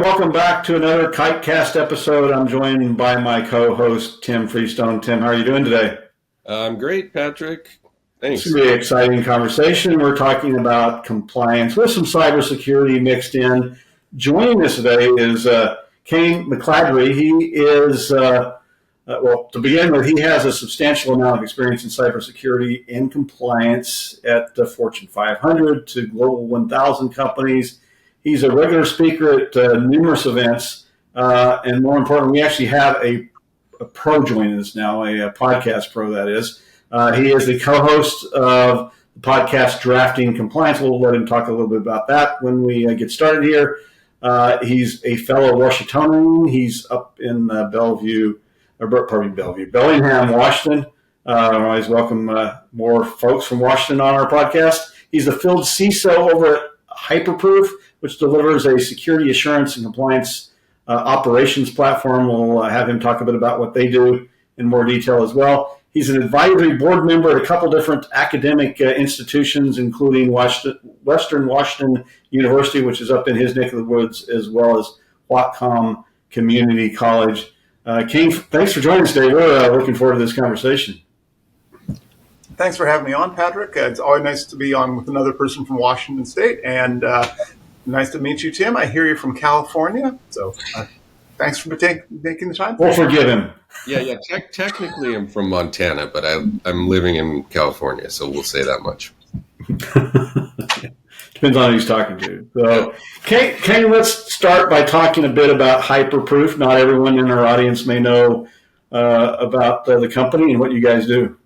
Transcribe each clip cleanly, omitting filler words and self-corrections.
everyone. Welcome back to another KiteCast episode. I'm joined by my co-host, Tim Freestone. Tim, how are you doing today? I'm great, Patrick. Thanks. It's going to be an exciting conversation. We're talking about compliance with some cybersecurity mixed in. Joining us today is Kayne McGladrey. He is, well, to begin with, he has a substantial amount of experience in cybersecurity and compliance at Fortune 500 to Global 1000 companies. He's a regular speaker at numerous events, and more importantly, we actually have a pro joining us now, a podcast pro, that is. He is the co-host of the podcast Drafting Compliance. We'll let him talk a little bit about that when we get started here. He's a fellow Washingtonian. He's up in Bellingham, Washington. I always welcome more folks from Washington on our podcast. He's the Field CISO over at hyperproof, which delivers a security assurance and compliance operations platform. We'll have him talk a bit about what they do in more detail as well. He's an advisory board member at a couple different academic institutions, including Western Washington University, which is up in his neck of the woods, as well as Whatcom Community College. Kayne, thanks for joining us today. We're looking forward to this conversation. Thanks for having me on, Patrick. It's always nice to be on with another person from Washington State, and nice to meet you, Tim. I hear you're from California, so thanks for making the time. We'll forgive him. Yeah. Technically, I'm from Montana, but I'm living in California, so we'll say that much. Depends on who he's talking to. So, Kayne, let's start by talking a bit about hyperproof. Not everyone in our audience may know about the company and what you guys do.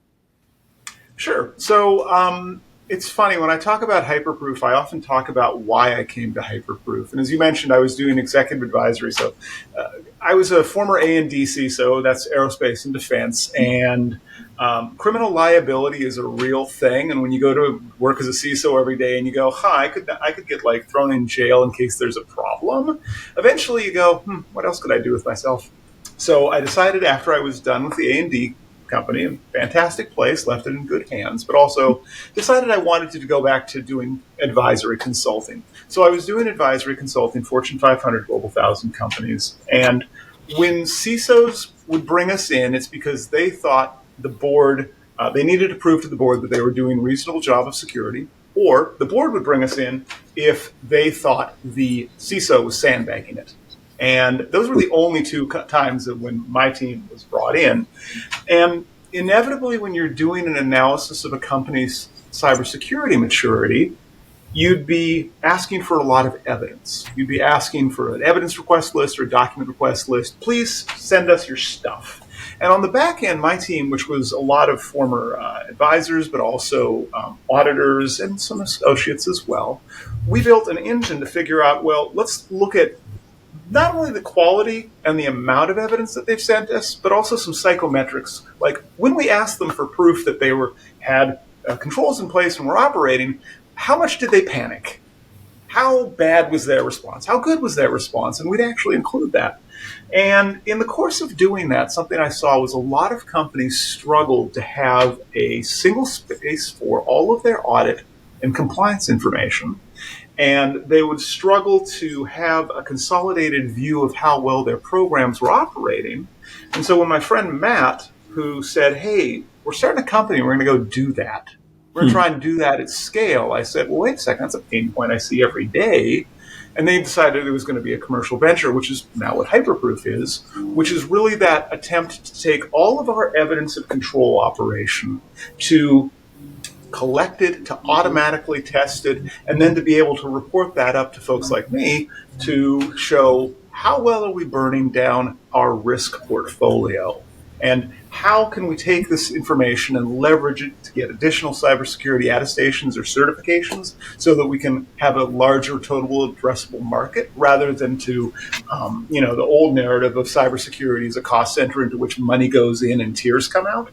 Sure. So it's funny, when I talk about hyperproof, I often talk about why I came to hyperproof. And as you mentioned, I was doing executive advisory. So I was a former A&D CISO, that's aerospace and defense. And criminal liability is a real thing. And when you go to work as a CISO every day and you go, I could get like thrown in jail in case there's a problem. Eventually you go, what else could I do with myself? So I decided after I was done with the A&D company, a fantastic place, left it in good hands, but also decided I wanted to go back to doing advisory consulting. So I was doing advisory consulting, Fortune 500, Global 1000 companies. And when CISOs would bring us in, it's because they thought the board, they needed to prove to the board that they were doing a reasonable job of security, or the board would bring us in if they thought the CISO was sandbagging it. And those were the only two times that when my team was brought in. And inevitably, when you're doing an analysis of a company's cybersecurity maturity, you'd be asking for a lot of evidence. You'd be asking for an evidence request list or a document request list. Please send us your stuff. And on the back end, my team, which was a lot of former advisors, but also auditors and some associates as well, we built an engine to figure out, well, let's look at not only the quality and the amount of evidence that they've sent us, but also some psychometrics. Like when we asked them for proof that they had controls in place and were operating, how much did they panic? How bad was their response? How good was their response? And we'd actually include that. And in the course of doing that, something I saw was a lot of companies struggled to have a single space for all of their audit and compliance information. And they would struggle to have a consolidated view of how well their programs were operating. And so when my friend Matt, who said, hey, we're starting a company, we're going to go do that. We're going to try and do that at scale. I said, well, wait a second, that's a pain point I see every day. And they decided it was going to be a commercial venture, which is now what hyperproof is, which is really that attempt to take all of our evidence of control operation, to collect it, to automatically test it, and then to be able to report that up to folks like me to show how well are we burning down our risk portfolio, and how can we take this information and leverage it to get additional cybersecurity attestations or certifications so that we can have a larger total addressable market rather than to, the old narrative of cybersecurity as a cost center into which money goes in and tears come out.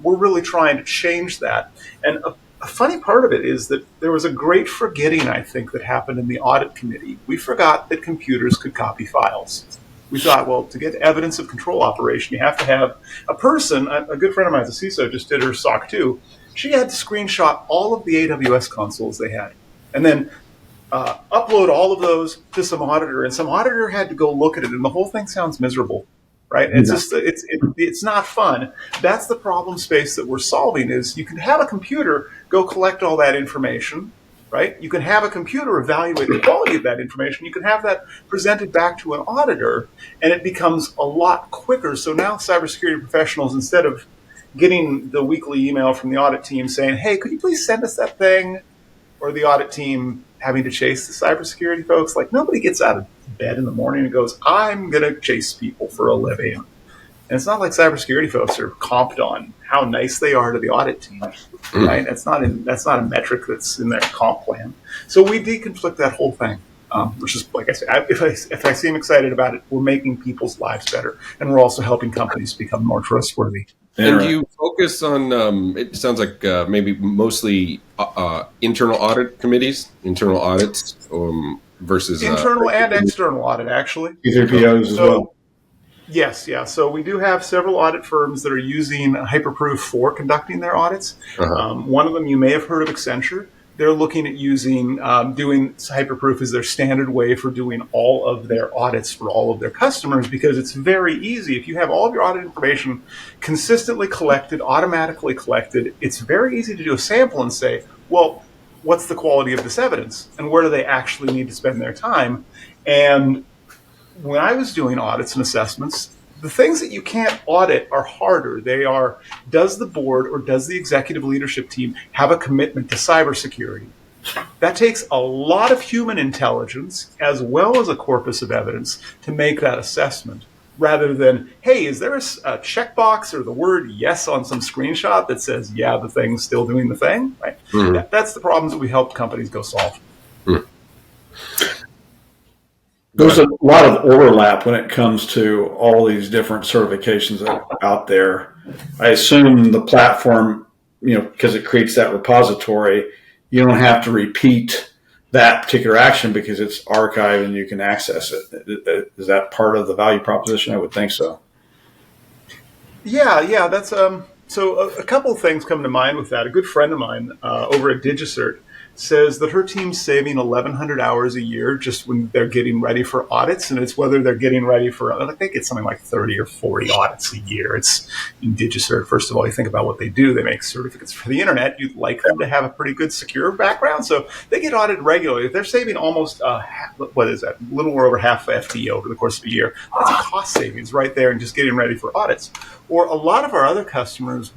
We're really trying to change that. And a funny part of it is that there was a great forgetting, I think, that happened in the audit committee. We forgot that computers could copy files. We thought, well, to get evidence of control operation, you have to have a person. A good friend of mine, a CISO, just did her SOC 2. She had to screenshot all of the AWS consoles they had. And then upload all of those to some auditor, and some auditor had to go look at it, and the whole thing sounds miserable, right? It's just it's not fun. That's the problem space that we're solving. Is you can have a computer go collect all that information, right? You can have a computer evaluate the quality of that information. You can have that presented back to an auditor, and it becomes a lot quicker. So now cybersecurity professionals, instead of getting the weekly email from the audit team saying, hey, could you please send us that thing? Or the audit team having to chase the cybersecurity folks. Like, nobody gets out of bed in the morning and goes, I'm going to chase people for a living. And it's not like cybersecurity folks are comped on how nice they are to the audit team, right? That's not a metric that's in their comp plan. So we deconflict that whole thing, which is, like I said, if I seem excited about it, we're making people's lives better. And we're also helping companies become more trustworthy. And do you focus on, it sounds like maybe mostly internal audit committees, internal audits versus... internal and external audit, actually. Either POs as well. Yes, yeah. So we do have several audit firms that are using hyperproof for conducting their audits. One of them, you may have heard of Accenture. They're looking at using, doing hyperproof as their standard way for doing all of their audits for all of their customers, because it's very easy. If you have all of your audit information consistently collected, automatically collected, it's very easy to do a sample and say, well, what's the quality of this evidence? And where do they actually need to spend their time? And when I was doing audits and assessments, the things that you can't audit are harder. They are, does the board or does the executive leadership team have a commitment to cybersecurity? That takes a lot of human intelligence as well as a corpus of evidence to make that assessment, rather than, hey, is there a checkbox or the word yes on some screenshot that says, yeah, the thing's still doing the thing, right? That's the problems that we help companies go solve. There's a lot of overlap when it comes to all these different certifications that are out there. I assume the platform, because it creates that repository, you don't have to repeat that particular action because it's archived and you can access it. Is that part of the value proposition? I would think so. Yeah, that's so a couple of things come to mind with that. A good friend of mine over at DigiCert says that her team's saving 1,100 hours a year just when they're getting ready for audits, and it's whether they're getting ready for, I think it's something like 30 or 40 audits a year. It's in DigiCert. First of all, you think about what they do. They make certificates for the internet. You'd like them to have a pretty good secure background, so they get audited regularly. If they're saving almost, what is that, a little more over half FTE over the course of a year, that's a cost savings right there in just getting ready for audits. Or a lot of our other customers,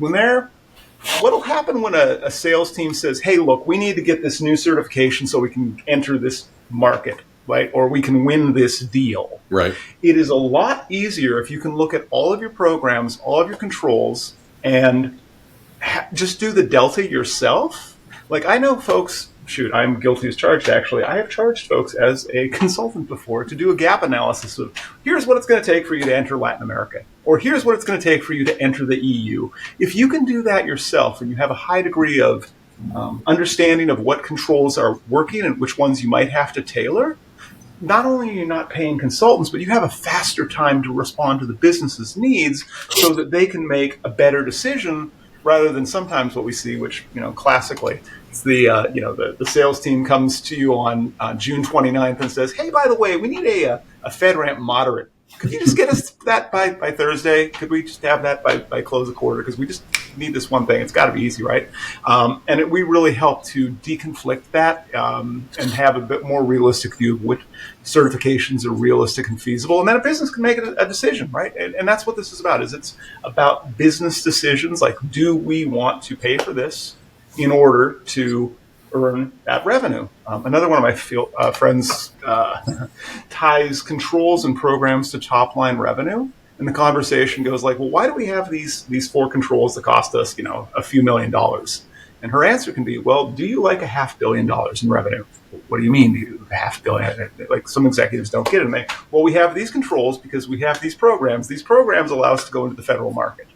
what'll happen when a sales team says, hey, look, we need to get this new certification so we can enter this market, right? Or we can win this deal. Right. It is a lot easier if you can look at all of your programs, all of your controls, and just do the delta yourself. Like, I know folks, I'm guilty as charged, actually. I have charged folks as a consultant before to do a gap analysis of, here's what it's going to take for you to enter Latin America, or here's what it's going to take for you to enter the EU. If you can do that yourself and you have a high degree of understanding of what controls are working and which ones you might have to tailor, not only are you not paying consultants, but you have a faster time to respond to the business's needs so that they can make a better decision, rather than sometimes what we see, which, classically, it's the sales team comes to you on June 29th and says, hey, by the way, we need a FedRAMP moderate. Could you just get us that by Thursday? Could we just have that by close of quarter? Because we just need this one thing. It's got to be easy, right? We really help to deconflict that and have a bit more realistic view of what certifications are realistic and feasible. And then a business can make a decision, right? And that's what this is about. It's about business decisions. Like, do we want to pay for this in order to earn that revenue? Another one of my friends ties controls and programs to top line revenue. And the conversation goes like, well, why do we have these four controls that cost us, a few $1 million? And her answer can be, well, do you like $500 million in revenue? What do you mean, do you $500 million? Like, some executives don't get it. Well, we have these controls because we have these programs. These programs allow us to go into the federal market.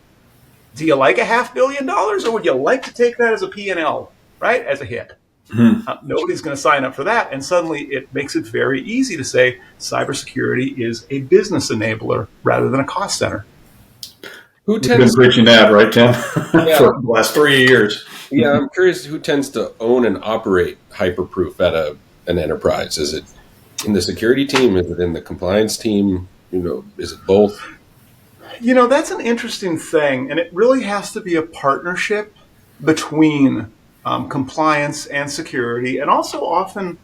Do you like $500 million, or would you like to take that as a P&L, right, as a hit? Nobody's going to sign up for that. And suddenly it makes it very easy to say cybersecurity is a business enabler rather than a cost center. We've been preaching that, right, Tim? For the last 3 years. Yeah, I'm curious who tends to own and operate hyperproof at a an enterprise? Is it in the security team? Is it in the compliance team? Is it both? That's an interesting thing, and it really has to be a partnership between compliance and security, and also often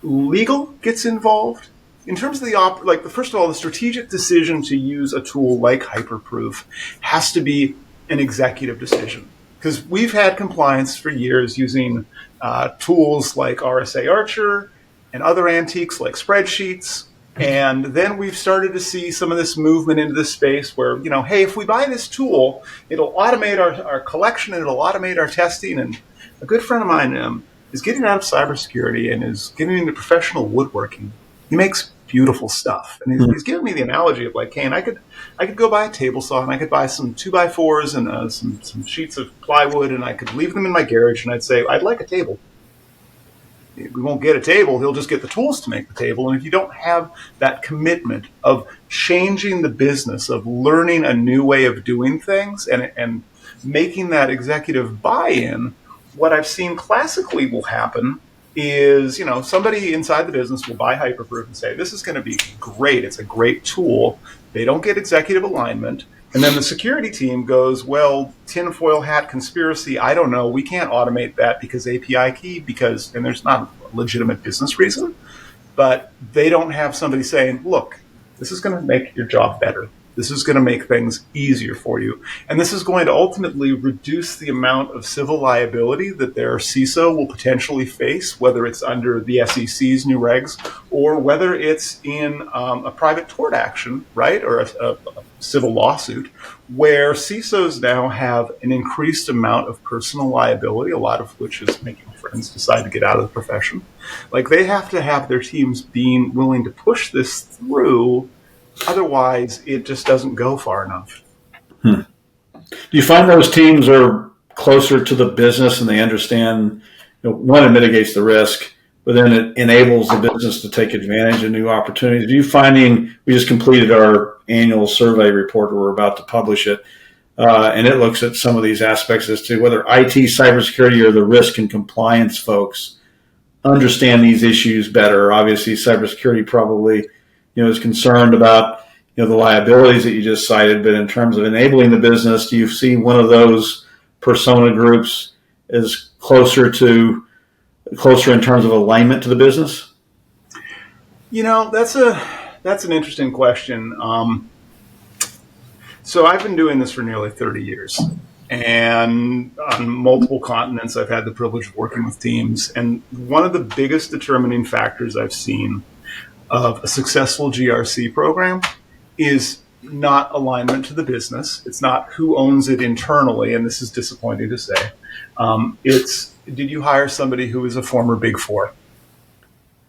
legal gets involved. In terms of first of all, the strategic decision to use a tool like hyperproof has to be an executive decision, because we've had compliance for years using tools like RSA Archer and other antiques like spreadsheets. And then we've started to see some of this movement into this space where, hey, if we buy this tool, it'll automate our collection and it'll automate our testing. And a good friend of mine is getting out of cybersecurity and is getting into professional woodworking. He makes beautiful stuff. And he's giving me the analogy of like, Kayne, I could go buy a table saw and I could buy some 2x4s and some sheets of plywood, and I could leave them in my garage, and I'd say, I'd like a table. We won't get a table. He'll just get the tools to make the table. And if you don't have that commitment of changing the business, of learning a new way of doing things and making that executive buy-in, what I've seen classically will happen is, somebody inside the business will buy hyperproof and say, this is going to be great. It's a great tool. They don't get executive alignment. And then the security team goes, well, tinfoil hat conspiracy, I don't know. We can't automate that because API key, and there's not a legitimate business reason. But they don't have somebody saying, look, this is going to make your job better. This is going to make things easier for you. And this is going to ultimately reduce the amount of civil liability that their CISO will potentially face, whether it's under the SEC's new regs or whether it's in a private tort action, right, or a civil lawsuit, where CISOs now have an increased amount of personal liability, a lot of which is making friends decide to get out of the profession. Like, they have to have their teams being willing to push this through. Otherwise, it just doesn't go far enough. Do you find those teams are closer to the business and they understand, one, it mitigates the risk, but then it enables the business to take advantage of new opportunities? Are you finding, we just completed our annual survey report, or we're about to publish it, and it looks at some of these aspects as to whether IT, cybersecurity, or the risk and compliance folks understand these issues better. Obviously, cybersecurity probably is concerned about, the liabilities that you just cited, but in terms of enabling the business, do you see one of those persona groups is closer in terms of alignment to the business? That's an interesting question. So I've been doing this for nearly 30 years, and on multiple continents, I've had the privilege of working with teams. And one of the biggest determining factors I've seen of a successful GRC program is not alignment to the business. It's not who owns it internally, and this is disappointing to say. It's, did you hire somebody who is a former Big Four?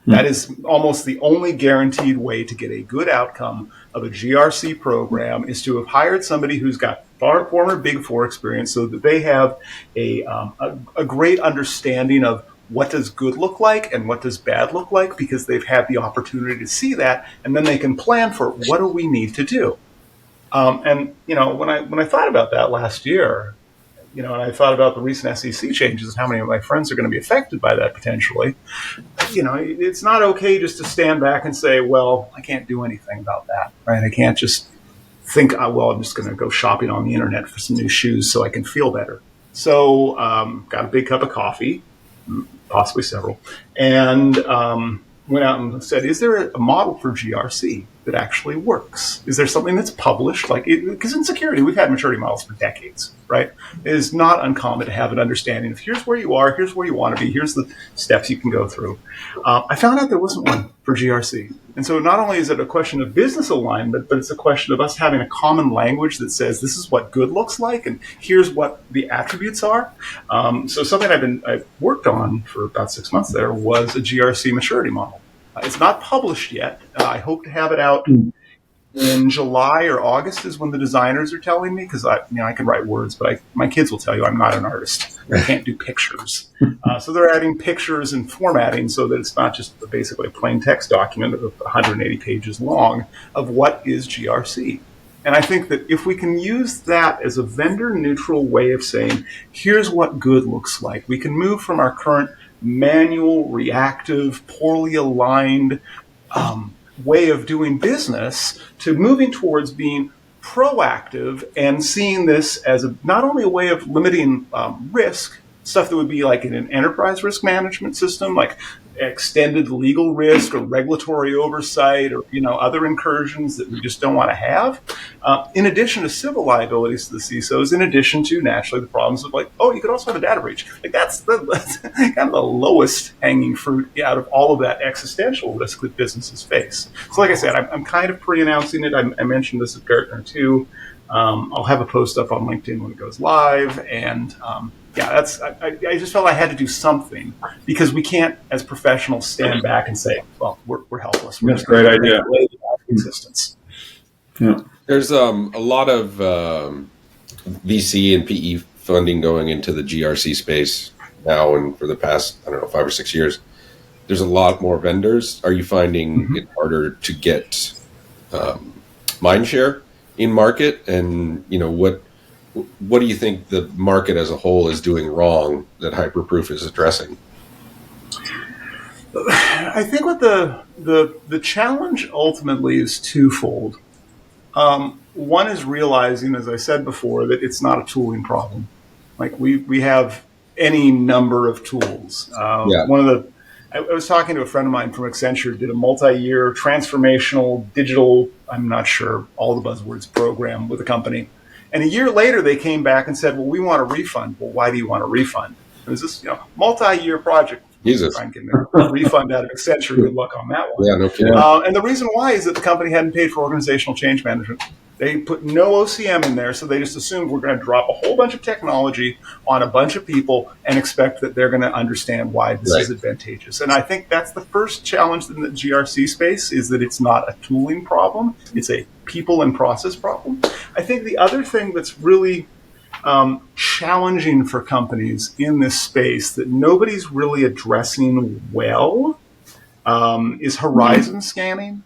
That is almost the only guaranteed way to get a good outcome of a GRC program, is to have hired somebody who's got former Big Four experience, so that they have a great understanding of what does good look like and what does bad look like, because they've had the opportunity to see that, and then they can plan for what do we need to do. And when I thought about that last year, and I thought about the recent SEC changes and how many of my friends are going to be affected by that potentially, it's not okay just to stand back and say, well, I can't do anything about that, right? I can't just think, well, I'm just going to go shopping on the internet for some new shoes so I can feel better. So got a big cup of coffee, possibly several, and went out and said, is there a model for GRC that actually works? Is there something that's published? Because in security, we've had maturity models for decades, right? It is not uncommon to have an understanding of here's where you are, here's where you want to be, here's the steps you can go through. I found out there wasn't one for GRC. And so not only is it a question of business alignment, but it's a question of us having a common language that says this is what good looks like and here's what the attributes are. So something I've worked on for about 6 months there was a GRC maturity model. It's not published yet. I hope to have it out in July or August is when the designers are telling me, because I can write words, but my kids will tell you I'm not an artist. I can't do pictures. So they're adding pictures and formatting so that it's not just basically a plain text document of 180 pages long of what is GRC. And I think that if we can use that as a vendor-neutral way of saying, here's what good looks like, we can move from our current manual, reactive, poorly aligned way of doing business to moving towards being proactive and seeing this as not only a way of limiting risk, stuff that would be like in an enterprise risk management system, like extended legal risk or regulatory oversight or other incursions that we just don't want to have, in addition to civil liabilities to the CISOs, in addition to naturally the problems of like, oh, you could also have a data breach. Like that's kind of the lowest hanging fruit out of all of that existential risk that businesses face. So like I said, I'm kind of pre-announcing it. I mentioned this at Gartner too. I'll have a post up on LinkedIn when it goes live, and I just felt I had to do something because we can't, as professionals, stand back and say, "Well, we're helpless." That's a great idea. Existence. Yeah. There's a lot of VC and PE funding going into the GRC space now, and for the past 5 or 6 years, there's a lot more vendors. Are you finding it harder to get mind share in market? And what do you think the market as a whole is doing wrong that hyperproof is addressing? I think what the challenge ultimately is twofold. One is realizing, as I said before, that it's not a tooling problem. Like we have any number of tools. I was talking to a friend of mine from Accenture, did a multi-year transformational digital, I'm not sure all the buzzwords, program with a company. And a year later, they came back and said, well, we want a refund. Well, why do you want a refund? It was this multi-year project. Jesus. Try and get a refund out of Accenture. Good luck on that one. Yeah, no kidding. And the reason why is that the company hadn't paid for organizational change management. They put no OCM in there, so they just assumed we're going to drop a whole bunch of technology on a bunch of people and expect that they're going to understand why this is advantageous. And I think that's the first challenge in the GRC space, is that it's not a tooling problem. It's a people and process problem. I think the other thing that's really challenging for companies in this space that nobody's really addressing well is horizon scanning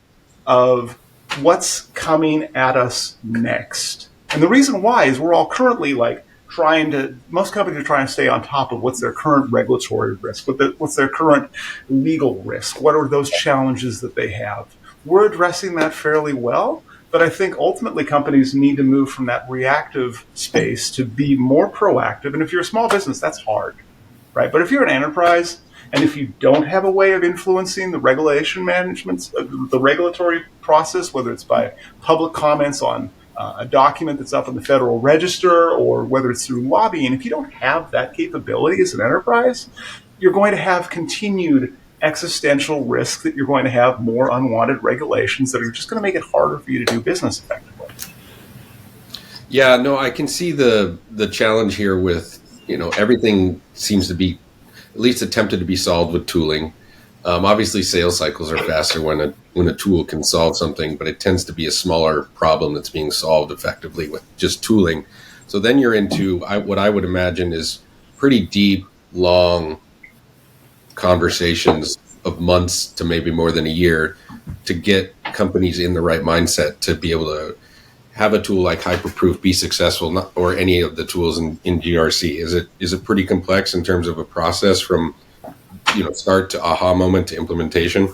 of what's coming at us next. And the reason why is we're all currently most companies are trying to stay on top of what's their current regulatory risk, what's their current legal risk, what are those challenges that they have. We're addressing that fairly well, but I think ultimately companies need to move from that reactive space to be more proactive. And if you're a small business, that's hard, right? But if you're an enterprise, and if you don't have a way of influencing the regulation management, the regulatory process, whether it's by public comments on a document that's up in the Federal Register or whether it's through lobbying, if you don't have that capability as an enterprise, you're going to have continued existential risk that you're going to have more unwanted regulations that are just going to make it harder for you to do business effectively. Yeah, no, I can see the challenge here with, everything seems to be at least attempted to be solved with tooling. Obviously, sales cycles are faster when a tool can solve something, but it tends to be a smaller problem that's being solved effectively with just tooling. So then you're into what I would imagine is pretty deep, long conversations of months to maybe more than a year to get companies in the right mindset to be able to have a tool like hyperproof be successful, or any of the tools in GRC. Is it pretty complex in terms of a process from start to aha moment to implementation?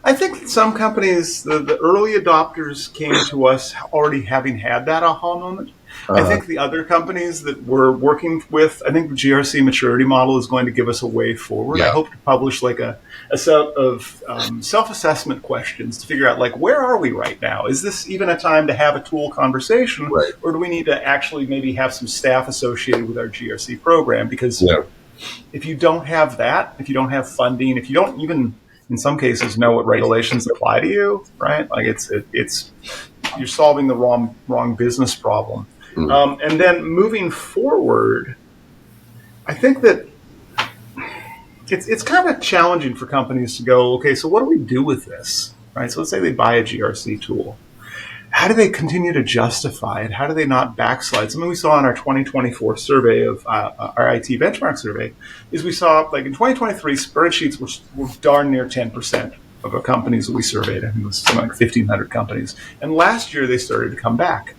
I think some companies, the early adopters came to us already having had that aha moment. I think the other companies that we're working with, I think the GRC maturity model is going to give us a way forward. Yeah. I hope to publish like a set of self-assessment questions to figure out where are we right now? Is this even a time to have a tool conversation, right, or do we need to actually maybe have some staff associated with our GRC program? Because if you don't have that, if you don't have funding, if you don't even in some cases know what regulations apply to you, right? Like it's you're solving the wrong business problem. Mm-hmm. And then moving forward, I think that it's kind of challenging for companies to go, okay, so what do we do with this, right? So let's say they buy a GRC tool. How do they continue to justify it? How do they not backslide? Something we saw in our 2024 survey of our IT benchmark survey is we saw, in 2023, spreadsheets were darn near 10% of the companies that we surveyed. I think it was something like 1,500 companies. And last year, they started to come back.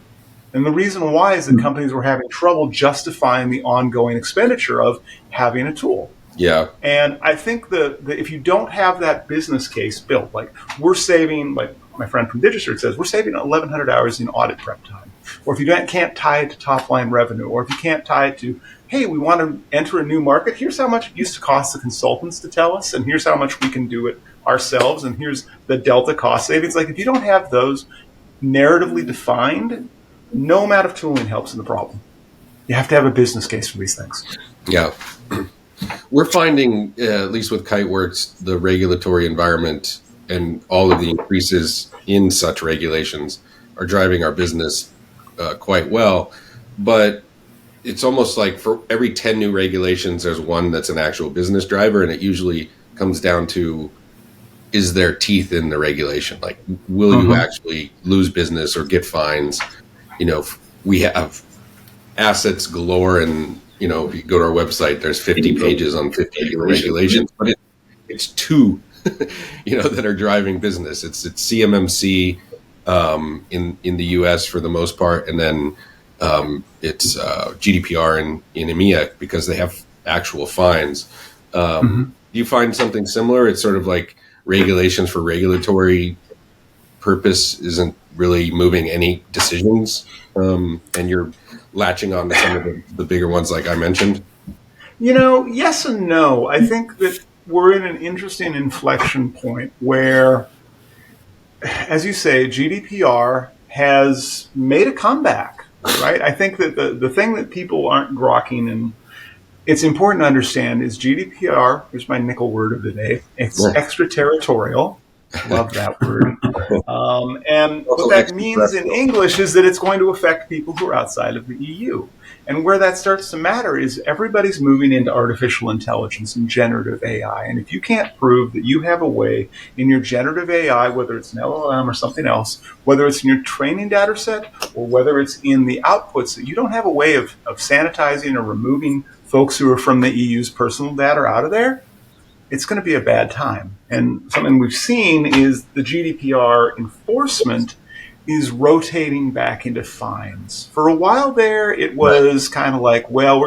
And the reason why is that companies were having trouble justifying the ongoing expenditure of having a tool. Yeah. And I think the if you don't have that business case built, like we're saving, like my friend from Digistert says, we're saving 1,100 hours in audit prep time. Or if you can't tie it to top line revenue, or if you can't tie it to, hey, we want to enter a new market, here's how much it used to cost the consultants to tell us, and here's how much we can do it ourselves, and here's the delta cost savings. Like if you don't have those narratively defined, no amount of tooling helps in the problem. You have to have a business case for these things. Yeah. We're finding, at least with Kiteworks, the regulatory environment and all of the increases in such regulations are driving our business quite well. But it's almost like for every 10 new regulations, there's one that's an actual business driver. And it usually comes down to, is there teeth in the regulation? Like, will you actually lose business or get fines? We have assets galore, and if you go to our website, there's 50 pages on 50 regulations, but it's two that are driving business. It's CMMC in the US for the most part, and then it's GDPR in EMEA because they have actual fines. Do you find something similar? It's sort of like regulations for regulatory purpose isn't really moving any decisions, and you're latching on to some of the bigger ones like I mentioned? Yes and no. I think that we're in an interesting inflection point where, as you say, GDPR has made a comeback, right? I think that the thing that people aren't grokking, and it's important to understand, is GDPR, here's my nickel word of the day, it's extraterritorial. Love that word. And what that means in English is that it's going to affect people who are outside of the EU. And where that starts to matter is everybody's moving into artificial intelligence and generative AI. And if you can't prove that you have a way in your generative AI, whether it's an LLM or something else, whether it's in your training data set or whether it's in the outputs, that you don't have a way of sanitizing or removing folks who are from the EU's personal data out of there, it's going to be a bad time. And something we've seen is the GDPR enforcement is rotating back into fines. For a while there, it was kind of like, well,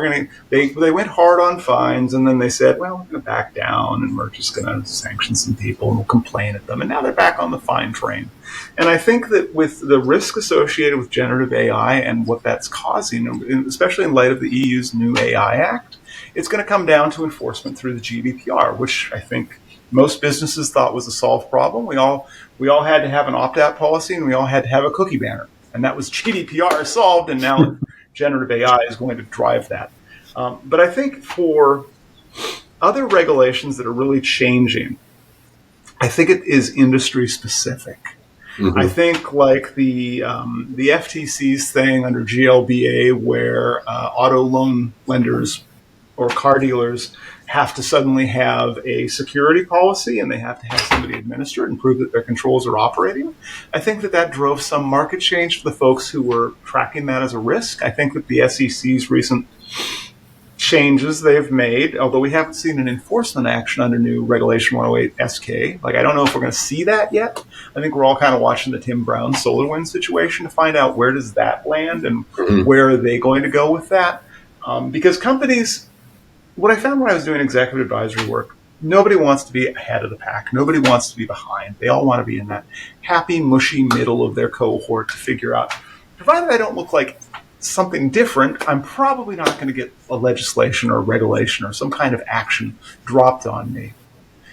they went hard on fines, and then they said, well, we're going to back down, and we're just going to sanction some people, and we'll complain at them. And now they're back on the fine train. And I think that with the risk associated with generative AI and what that's causing, especially in light of the EU's new AI Act, it's going to come down to enforcement through the GDPR, which I think most businesses thought was a solved problem. We all had to have an opt-out policy, and we all had to have a cookie banner. And that was GDPR solved, and now generative AI is going to drive that. But I think for other regulations that are really changing, I think it is industry specific. I think like the FTC's thing under GLBA, where auto loan lenders or car dealers have to suddenly have a security policy, and they have to have somebody administer it and prove that their controls are operating. I think that drove some market change for the folks who were tracking that as a risk. I think that the SEC's recent changes they've made, although we haven't seen an enforcement action under new Regulation 108 SK, like I don't know if we're going to see that yet. I think we're all kind of watching the Tim Brown SolarWinds situation to find out where does that land and where are they going to go with that. Because companies, what I found when I was doing executive advisory work, nobody wants to be ahead of the pack. Nobody wants to be behind. They all want to be in that happy, mushy middle of their cohort to figure out, provided I don't look like something different, I'm probably not going to get a legislation or a regulation or some kind of action dropped on me.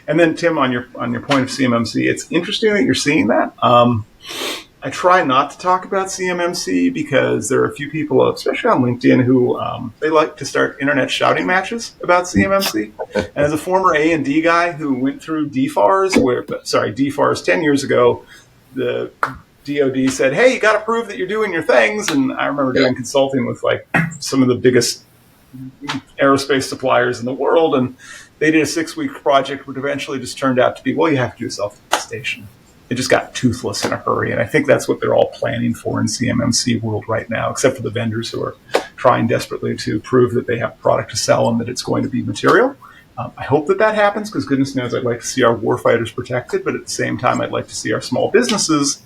And then, Tim, on your point of CMMC, it's interesting that you're seeing that. I try not to talk about CMMC because there are a few people, especially on LinkedIn, who they like to start internet shouting matches about CMMC. And as a former A&D guy who went through DFARS 10 years ago, the DoD said, hey, you got to prove that you're doing your things. And I remember doing consulting with like some of the biggest aerospace suppliers in the world. And they did a 6-week project, which eventually just turned out to be, well, you have to do a self-attestation. It just got toothless in a hurry. And I think that's what they're all planning for in CMMC world right now, except for the vendors who are trying desperately to prove that they have product to sell and that it's going to be material. I hope that happens, because goodness knows I'd like to see our warfighters protected, but at the same time, I'd like to see our small businesses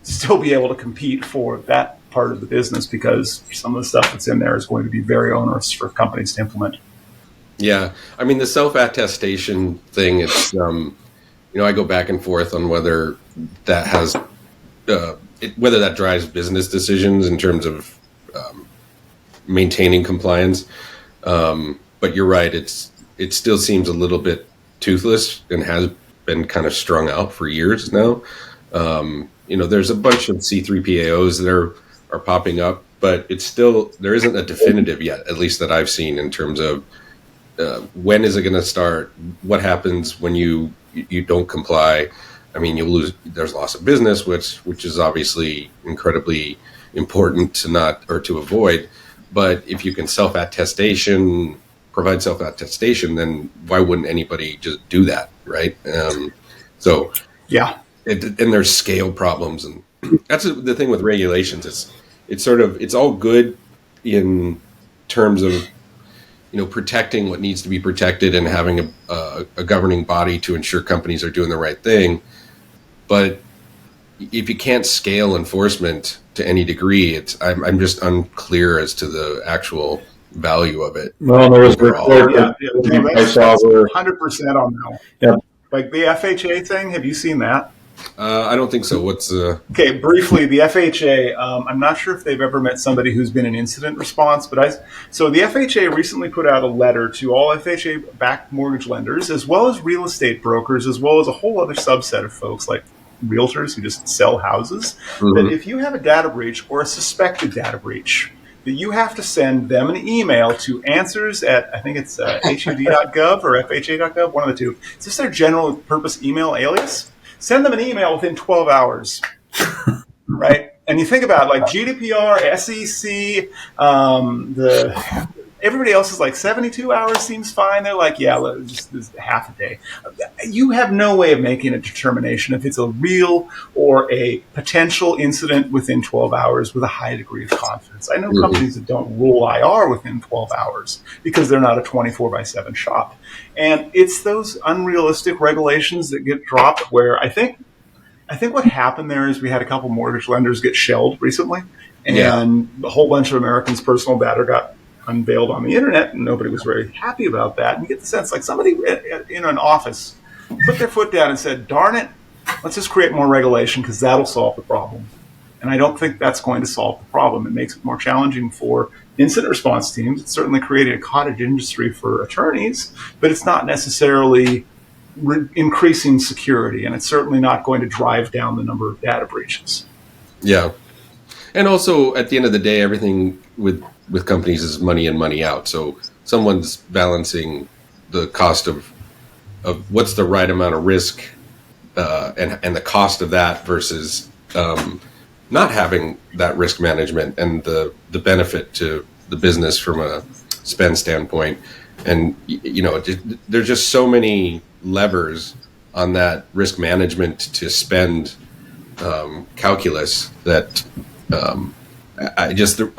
still be able to compete for that part of the business, because some of the stuff that's in there is going to be very onerous for companies to implement. Yeah, I mean the self-attestation thing. It's I go back and forth on whether that has whether that drives business decisions in terms of maintaining compliance. But you're right; it still seems a little bit toothless and has been kind of strung out for years now. There's a bunch of C3PAOs that are popping up, but it's still there isn't a definitive yet, at least that I've seen in terms of when is it going to start? What happens when you don't comply? I mean, you lose. There's loss of business, which is obviously incredibly important to not or to avoid. But if you can provide self attestation, then why wouldn't anybody just do that, right? So Yeah. and there's scale problems, and that's the thing with regulations. It's all good in terms of protecting what needs to be protected and having a governing body to ensure companies are doing the right thing. But if you can't scale enforcement to any degree, I'm just unclear as to the actual value of it. Well, there was a overall. report Yeah. that I saw where 100% on that one. yeah, Like the FHA thing, have you seen that? I don't think so. What's Okay, briefly, the FHA. I'm not sure if they've ever met somebody who's been in incident response, so the FHA recently put out a letter to all FHA-backed mortgage lenders, as well as real estate brokers, as well as a whole other subset of folks like realtors who just sell houses. That if you have a data breach or a suspected data breach, that you have to send them an email to answers at, I think it's HUD.gov or FHA.gov, one of the two. Is this their general purpose email alias? Send them an email within 12 hours, right? And you think about like GDPR, SEC, everybody else is like 72 hours seems fine. They're like, yeah, just half a day. You have no way of making a determination if it's a real or a potential incident within 12 hours with a high degree of confidence. I know companies that don't rule IR within 12 hours because they're not a 24/7 shop. And it's those unrealistic regulations that get dropped where I think what happened there is we had a couple mortgage lenders get shelled recently, and a whole bunch of Americans' personal data got unveiled on the internet, and nobody was very happy about that. And you get the sense like somebody in an office put their foot down and said, darn it, let's just create more regulation because that'll solve the problem. And I don't think that's going to solve the problem. It makes it more challenging for incident response teams. It's certainly creating a cottage industry for attorneys, but it's not necessarily increasing security, and it's certainly not going to drive down the number of data breaches. Yeah. And also, at the end of the day, everything with companies is money in, money out. So someone's balancing the cost of what's the right amount of risk and the cost of that versus not having that risk management and the benefit to the business from a spend standpoint. And, there's just so many levers on that risk management to spend calculus that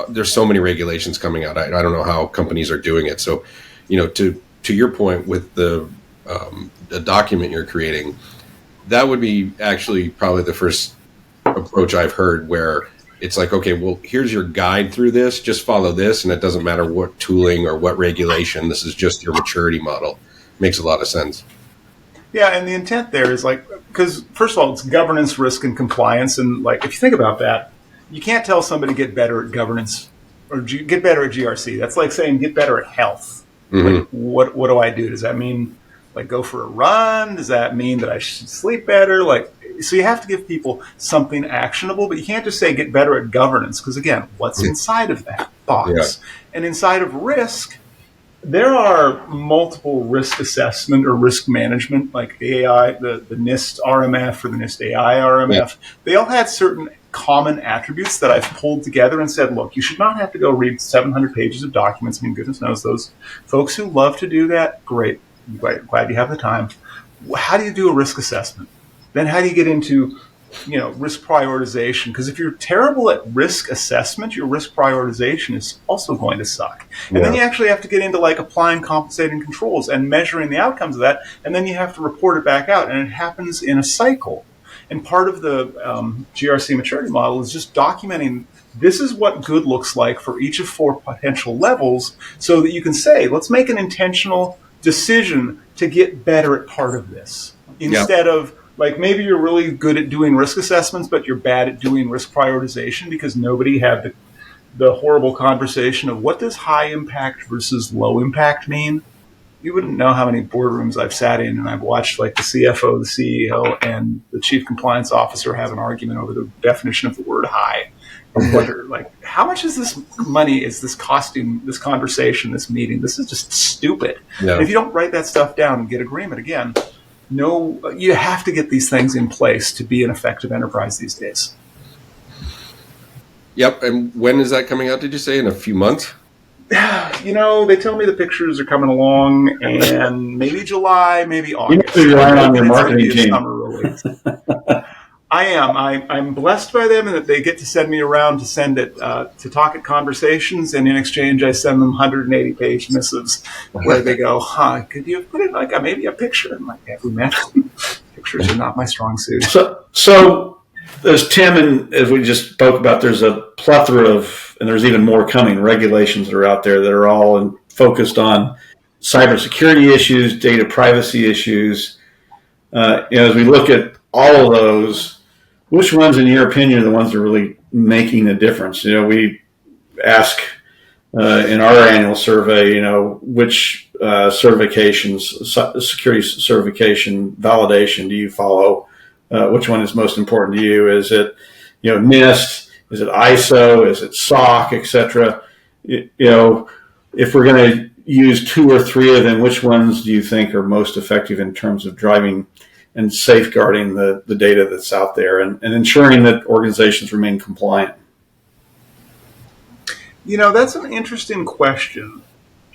there's so many regulations coming out. I don't know how companies are doing it. So, to your point with the document you're creating, that would be actually probably the first approach I've heard where it's like, okay, well, here's your guide through this, just follow this. And it doesn't matter what tooling or what regulation, this is just your maturity model. Makes a lot of sense. Yeah, and the intent there is like, because first of all, it's governance, risk, and compliance. And like, if you think about that, you can't tell somebody get better at governance or get better at GRC. That's like saying get better at health. Like, what do I do? Does that mean like go for a run? Does that mean that I should sleep better? Like, so you have to give people something actionable, but you can't just say get better at governance because again, what's inside of that box? Yeah. And inside of risk, there are multiple risk assessment or risk management, like the AI, the NIST RMF or the NIST AI RMF. Yeah. They all had certain common attributes that I've pulled together and said, look, you should not have to go read 700 pages of documents. I mean, goodness knows those folks who love to do that. Great. I'm glad you have the time. How do you do a risk assessment? Then how do you get into, risk prioritization? Because if you're terrible at risk assessment, your risk prioritization is also going to suck. And then you actually have to get into like applying compensating controls and measuring the outcomes of that. And then you have to report it back out. And it happens in a cycle. And part of the GRC maturity model is just documenting this is what good looks like for each of 4 potential levels, so that you can say, let's make an intentional decision to get better at part of this. Instead of, like, maybe you're really good at doing risk assessments, but you're bad at doing risk prioritization because nobody had the horrible conversation of what does high impact versus low impact mean. You wouldn't know how many boardrooms I've sat in and I've watched, like, the CFO, the CEO, and the chief compliance officer have an argument over the definition of the word high. And wonder, like, how much is this money, is this costing this conversation, this meeting? This is just stupid. Yeah. And if you don't write that stuff down and get agreement, again, you have to get these things in place to be an effective enterprise these days. Yep. And when is that coming out, did you say? In a few months? They tell me the pictures are coming along, and maybe July, maybe August. You're relying on your marketing team. I am. I'm blessed by them, and that they get to send me around to send it to talk at conversations, and in exchange, I send them 180-page missives where they go, could you have put in like maybe a picture? I'm like, have we met? Pictures are not my strong suit. So as Tim and as we just spoke about, there's a plethora of, and there's even more coming, regulations that are out there that are all focused on cybersecurity issues, data privacy issues. As we look at all of those, which ones, in your opinion, are the ones that are really making a difference? We ask in our annual survey, which certifications, security certification validation do you follow? Which one is most important to you? Is it, NIST? Is it ISO? Is it SOC, et cetera? If we're going to use 2 or 3 of them, which ones do you think are most effective in terms of driving and safeguarding the data that's out there and ensuring that organizations remain compliant? That's an interesting question.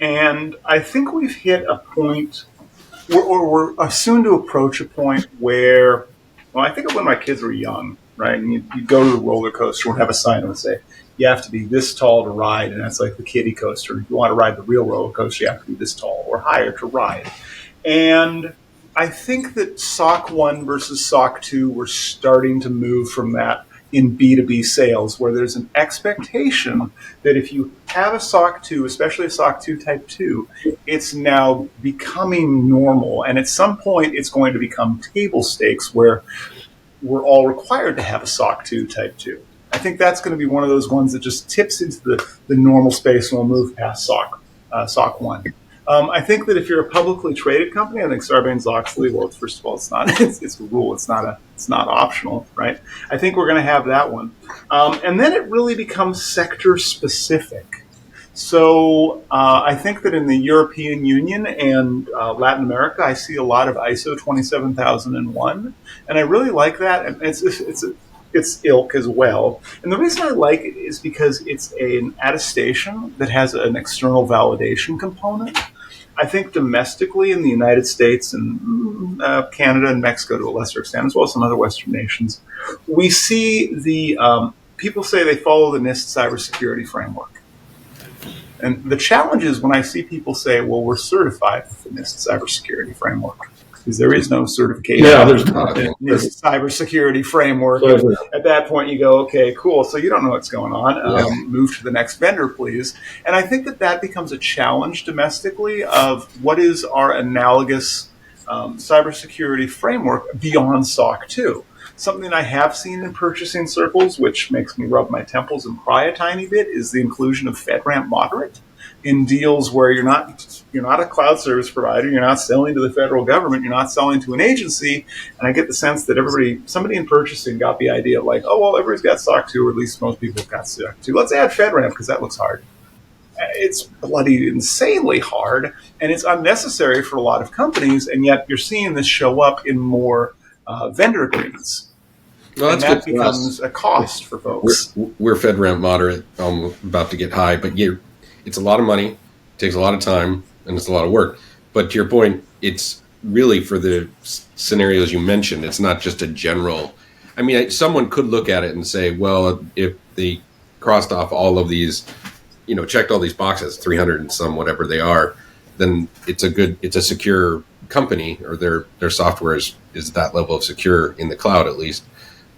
And I think we've hit a point, or we're soon to approach a point where, I think of when my kids were young, right? And you go to the roller coaster and have a sign that would say, you have to be this tall to ride, and that's like the kiddie coaster. If you want to ride the real roller coaster, you have to be this tall or higher to ride. And I think that SOC 1 versus SOC 2, we're starting to move from that in B2B sales, where there's an expectation that if you have a SOC 2, especially a SOC 2 Type 2, it's now becoming normal. And at some point, it's going to become table stakes where we're all required to have a SOC 2 Type 2. I think that's going to be one of those ones that just tips into the normal space, and we'll move past SOC 1. I think that if you're a publicly traded company, I think Sarbanes-Oxley, well, first of all, it's not, it's a rule. It's not optional, right? I think we're going to have that one. And then it really becomes sector specific. So I think that in the European Union and Latin America, I see a lot of ISO 27001, and I really like that. And it's ilk as well. And the reason I like it is because it's an attestation that has an external validation component. I think domestically in the United States and Canada and Mexico to a lesser extent, as well as some other Western nations, we see the people say they follow the NIST cybersecurity framework. And the challenge is when I see people say, well, we're certified with the NIST cybersecurity framework. Because there is no certification. Yeah, there's not. NIST cybersecurity framework. At that point, you go, okay, cool. So you don't know what's going on. Move to the next vendor, please. And I think that becomes a challenge domestically of what is our analogous cybersecurity framework beyond SOC 2. Something I have seen in purchasing circles, which makes me rub my temples and cry a tiny bit, is the inclusion of FedRAMP Moderate in deals where you're not a cloud service provider, you're not selling to the federal government, you're not selling to an agency. And I get the sense that somebody in purchasing got the idea of like, oh, well, everybody's got SOC 2, or at least most people have got SOC 2. Let's add FedRAMP because that looks hard. It's bloody insanely hard, and it's unnecessary for a lot of companies, and yet you're seeing this show up in more vendor agreements. Well, and that becomes a cost for folks. We're FedRAMP Moderate, about to get high, but it's a lot of money, takes a lot of time, and it's a lot of work. But to your point, it's really for the scenarios you mentioned. It's not just a general. I mean, someone could look at it and say, well, if they crossed off all of these, checked all these boxes, 300 and some, whatever they are, then it's a secure company, or their software is that level of secure in the cloud, at least.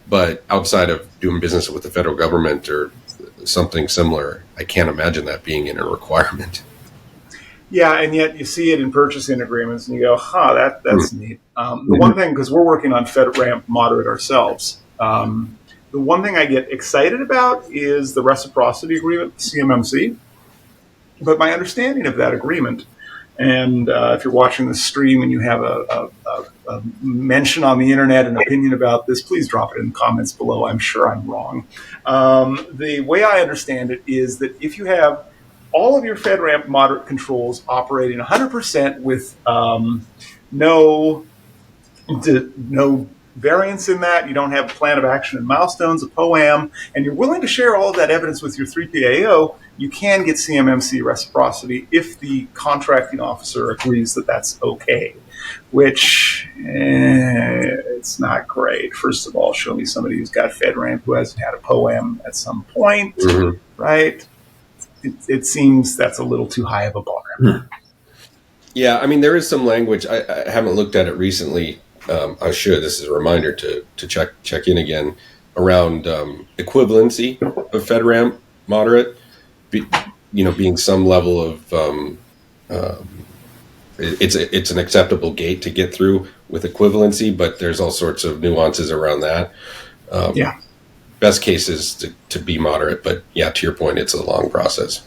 But outside of doing business with the federal government or something similar. I can't imagine that being in a requirement. Yeah, and yet you see it in purchasing agreements, and you go, that's neat. The one thing, because we're working on FedRAMP moderate ourselves, the one thing I get excited about is the reciprocity agreement, CMMC. But my understanding of that agreement, and if you're watching the stream and you have a mention on the internet, an opinion about this, please drop it in the comments below. I'm sure I'm wrong. The way I understand it is that if you have all of your FedRAMP moderate controls operating 100% with no variance in that, you don't have a plan of action and milestones, a POAM, and you're willing to share all of that evidence with your 3PAO, you can get CMMC reciprocity if the contracting officer agrees that that's okay, which it's not great. First of all, show me somebody who's got FedRAMP who hasn't had a POAM at some point, right? It seems that's a little too high of a bar. Yeah, I mean, there is some language. I haven't looked at it recently. I should. This is a reminder to check in again around equivalency of FedRAMP moderate. Being some level of it's an acceptable gate to get through with equivalency, but there's all sorts of nuances around that. Best case is to be moderate, but yeah, to your point, it's a long process.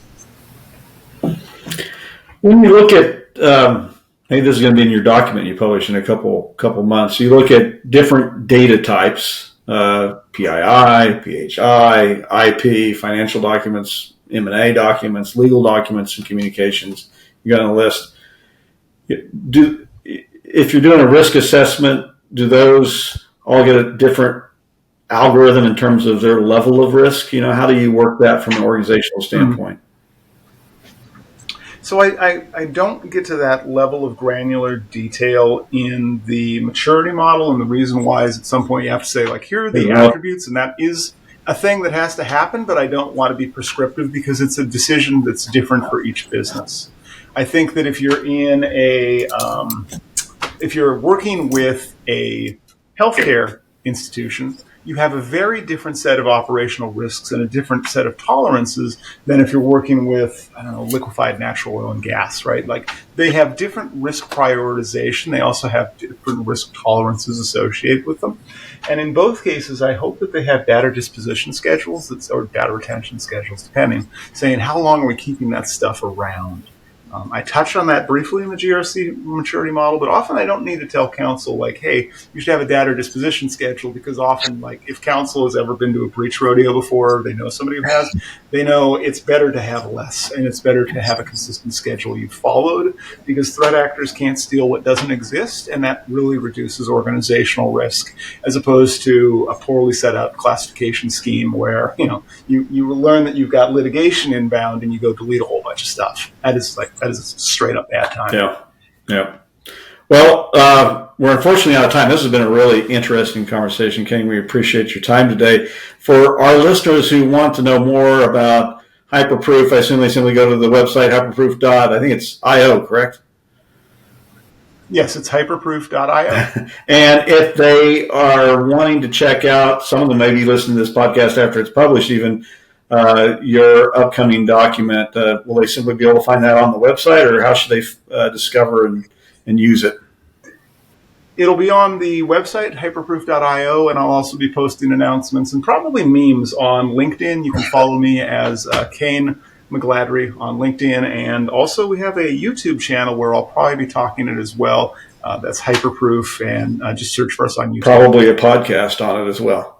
When you look at, maybe this is going to be in your document you publish in a couple months. You look at different data types, PII, PHI, IP, financial documents, M&A documents, legal documents, and communications. You got on a list. If you're doing a risk assessment, do those all get a different algorithm in terms of their level of risk? How do you work that from an organizational standpoint? So I don't get to that level of granular detail in the maturity model, and the reason why is at some point you have to say, like, here are the attributes, and that is a thing that has to happen, but I don't want to be prescriptive because it's a decision that's different for each business. I think that if you're if you're working with a healthcare institution, you have a very different set of operational risks and a different set of tolerances than if you're working with, liquefied natural oil and gas, right? Like, they have different risk prioritization. They also have different risk tolerances associated with them. And in both cases, I hope that they have data disposition schedules or data retention schedules, depending, saying how long are we keeping that stuff around. I touched on that briefly in the GRC maturity model, but often I don't need to tell counsel, like, hey, you should have a data disposition schedule, because often, like, if counsel has ever been to a breach rodeo before, they know somebody who has, they know it's better to have less, and it's better to have a consistent schedule you've followed, because threat actors can't steal what doesn't exist, and that really reduces organizational risk, as opposed to a poorly set up classification scheme where, you learn that you've got litigation inbound and you go delete a whole bunch of stuff. That is a straight up bad time. Yeah. Well, we're unfortunately out of time. This has been a really interesting conversation, Kayne. We appreciate your time today. For our listeners who want to know more about hyperproof, I assume they simply go to the website hyperproof. I think it's IO, correct? Yes, it's hyperproof.io. And if they are wanting to check out, some of them may be listening to this podcast after it's published even, your upcoming document, will they simply be able to find that on the website, or how should they discover and use it? It'll be on the website, hyperproof.io, and I'll also be posting announcements and probably memes on LinkedIn. You can follow me as Kayne McGladrey on LinkedIn, and also we have a YouTube channel where I'll probably be talking it as well. That's Hyperproof, and just search for us on YouTube. Probably a podcast on it as well.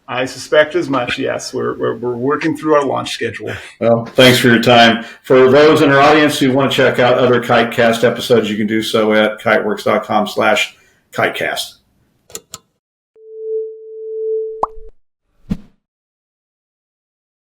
I suspect as much, yes. We're working through our launch schedule. Well, thanks for your time. For those in our audience who want to check out other KiteCast episodes, you can do so at kiteworks.com/KiteCast.